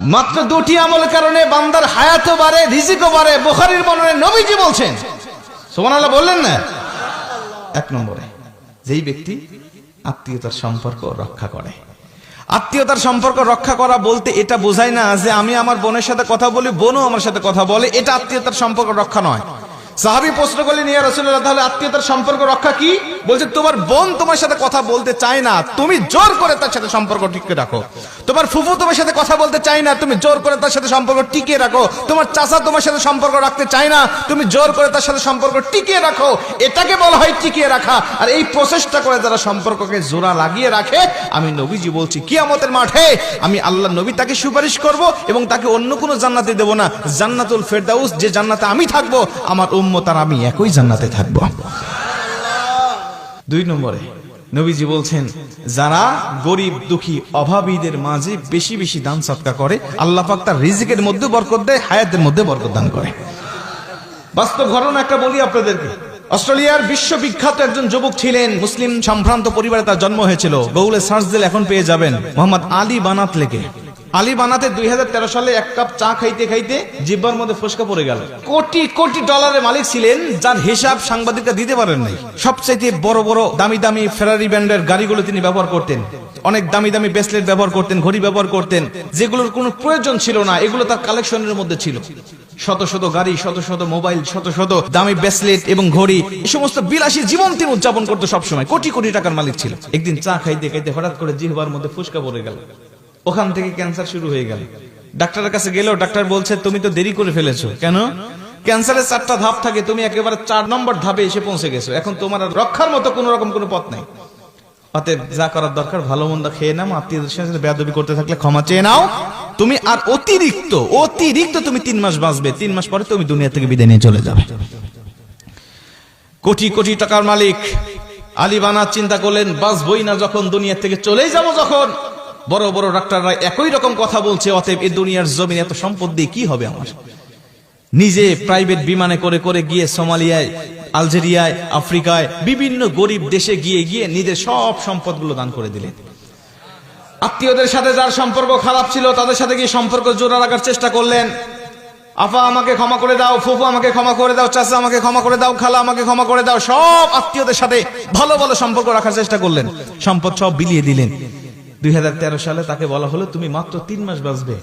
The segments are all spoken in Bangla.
মাত্র দুটি আমলের কারণে বান্দার হায়াতও বাড়ে, রিজিকও বাড়ে। বুখারীর বর্ণনায় নবীজি বলছেন, সুবহানাল্লাহ বললেন না? এক নম্বরে, যেই ব্যক্তি আত্মীয়তার সম্পর্ক রক্ষা করে। আত্মীয়তার সম্পর্ক রক্ষা করা বলতে এটা বোঝায় না যে আমি আমার বোনের সাথে কথা বলি, বোনও আমার সাথে কথা বলে, এটা আত্মীয়তার সম্পর্ক রক্ষা নয়। সাহাবী প্রশ্ন করলেন, ইয়া রাসূলুল্লাহ, তাহলে আত্মীয়তার সম্পর্ক রক্ষা কি? বলছে, তোমার বোন তোমার সাথে কথা বলতে চায় না, তুমি জোর করে তার সাথে সম্পর্ক টিকিয়ে রাখো। তোমার ফুফু তোমার সাথে কথা বলতে চায় না, তুমি জোর করে তার সাথে সম্পর্ক টিকিয়ে রাখো। তোমার চাচা তোমার সাথে সম্পর্ক রাখতে চায় না, তুমি জোর করে তার সাথে সম্পর্ক টিকিয়ে রাখো। এটাকে বলা হয় টিকিয়ে রাখা। আর এই প্রচেষ্টা করে যারা সম্পর্ককে জোড়া লাগিয়ে রাখে, আমি নবীজি বলছি কিয়ামতের মাঠে আমি আল্লাহ নবী তাকে সুপারিশ করব এবং তাকে অন্য কোনো জান্নাতে দেব না। জান্নাতুল ফেরদাউস, যে জান্নাতে আমি থাকবো, আমার উম্মত আর আমি একই জান্নাতে থাকবো। দুই নম্বরে নবীজি বলছেন, যারা গরিব দুঃখী অভাবীদের মাঝে বেশি বেশি দান সদকা করে, আল্লাহ পাক তার রিজিকের মধ্যে বরকত দেয়, হায়াতের মধ্যে বরকত দান করে। বাস্তব ঘটনা একটা বলি আপনাদেরকে। অস্ট্রেলিয়ার বিশ্ববিখ্যাত একজন যুবক ছিলেন, মুসলিম সম্ভ্রান্ত পরিবারে তার জন্ম হয়েছিল। গুগলে সার্চ দিলে এখন পেয়ে যাবেন, মোহাম্মদ আলী বানাত লেখে। আলী বানাতে 2013 সালে এক কাপ চা খাইতে খাইতে জিহ্বার মধ্যে ফোসকা পড়ে গেল। কোটি কোটি ডলারের মালিক ছিলেন, যার হিসাব সাংবাদিকরা দিতে পারেন নাই। সবচাইতে বড় বড় দামি দামি ফেরারি ব্র্যান্ডের গাড়িগুলো তিনি ব্যবহার করতেন, অনেক দামি দামি ব্রেসলেট ব্যবহার করতেন, ঘড়ি ব্যবহার করতেন, যেগুলোর কোনো প্রয়োজন ছিল না, এগুলো তার কালেকশনের মধ্যে ছিল। শত শত গাড়ি, শত শত মোবাইল, শত শত দামি ব্রেসলেট এবং ঘড়ি, এই সমস্ত বিলাসী জীবন তিনি উদযাপন করতো সবসময়। কোটি কোটি টাকার মালিক ছিল। একদিন চা খাইতে খাইতে হঠাৎ করে জিহ্বার মধ্যে ফোসকা পড়ে গেল। ওখান থেকে ক্যান্সার শুরু হয়ে গেল। ডাক্তারের কাছে গেলেও ডাক্তার বলছে, তুমি তো দেরি করে ফেলেছো। কেন? ক্যান্সারের 4টা ধাপ থাকে, তুমি একেবারে 4 নম্বর ধাপে এসে পৌঁছে গেছো। এখন তোমার রক্ষার মতো কোন রকম কোনো পথ নাই। অতএব যা করার দরকার ভালো মন্দ খেয়ে নাও, আত্মীয়দের সাথে বেয়াদবি করতে থাকলে ক্ষমা চেয়ে নাও। তুমি আর অতিরিক্ত তুমি 3 মাস বাঁচবে, 3 মাস পরে তুমি দুনিয়া থেকে বিদায় নিয়ে চলে যাবে। কোটি কোটি টাকার মালিক আলী বানাত চিন্তা করলেন, বাঁচবই না যখন, দুনিয়া থেকে চলেই যাবো যখন, বড় বড় ডাক্তাররা একই রকম কথা বলছে, অতএব এই দুনিয়ার জমিন এত সম্পদ দিয়ে কি হবে আমার? নিজে প্রাইভেট বিমানে করে করে গিয়ে সোমালিয়ায়, আলজেরিয়ায়, আফ্রিকায়, বিভিন্ন গরিব দেশে গিয়ে গিয়ে নিজের সব সম্পদগুলো দান করে দিলেন। আত্মীয়দের সাথে যার সম্পর্ক খারাপ ছিল, তাদের সাথে গিয়ে সম্পর্ক জোড়া রাখার চেষ্টা করলেন। আফা আমাকে ক্ষমা করে দাও, ফুফু আমাকে ক্ষমা করে দাও, চাচা আমাকে ক্ষমা করে দাও, খালা আমাকে ক্ষমা করে দাও, সব আত্মীয়দের সাথে ভালো ভালো সম্পর্ক রাখার চেষ্টা করলেন। সম্পদ সব বিলিয়ে দিলেন। 2013 সালে তাকে বলা হলো, তুমি মাত্র 3 মাস বাঁচবে।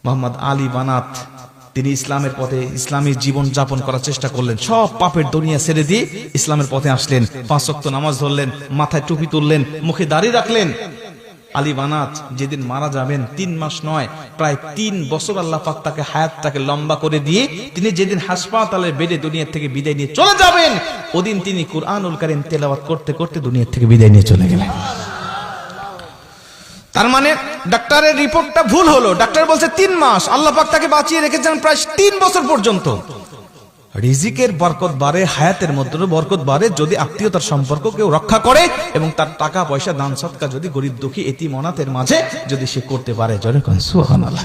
মোহাম্মদ আলী বানাত তিনি ইসলামের পথে, ইসলামী জীবন যাপন করার চেষ্টা করলেন। সব পাপের দুনিয়া ছেড়ে দিয়ে ইসলামের পথে আসলেন। 5 ওয়াক্ত নামাজ ধরলেন, মাথায় টুপি তুললেন, মুখে দাড়ি রাখলেন। আলী বানাত যেদিন মারা যাবেন, 3 মাস নয়, প্রায় 3 বছর আল্লাহ পাক তাকে হায়াতটাকে লম্বা করে দিয়ে তিনি যেদিন হাসপাতালের বেডে দুনিয়া থেকে বিদায় নিয়ে চলে যাবেন, ওদিন তিনি কুরআনুল কারীম তেলাওয়াত করতে করতে দুনিয়া থেকে বিদায় নিয়ে চলে গেলেন। তার মানে ডাক্তারের রিপোর্টটা ভুল হলো। ডাক্তার বলছে 3 মাস, আল্লাহ পাক তাকে বাঁচিয়ে রেখেছেন প্রায় 3 বছর পর্যন্ত। রিজিকের বরকত বাড়ে, হায়াতের মধ্যে বরকত বাড়ে যদি আত্মীয়তার সম্পর্ক কেউ রক্ষা করে এবং তার টাকা পয়সা দান সদকা যদি গরিব দুঃখী এতিম অনাথের মাঝে যদি সে করতে পারে। জোরে কোন সুবহানাল্লাহ।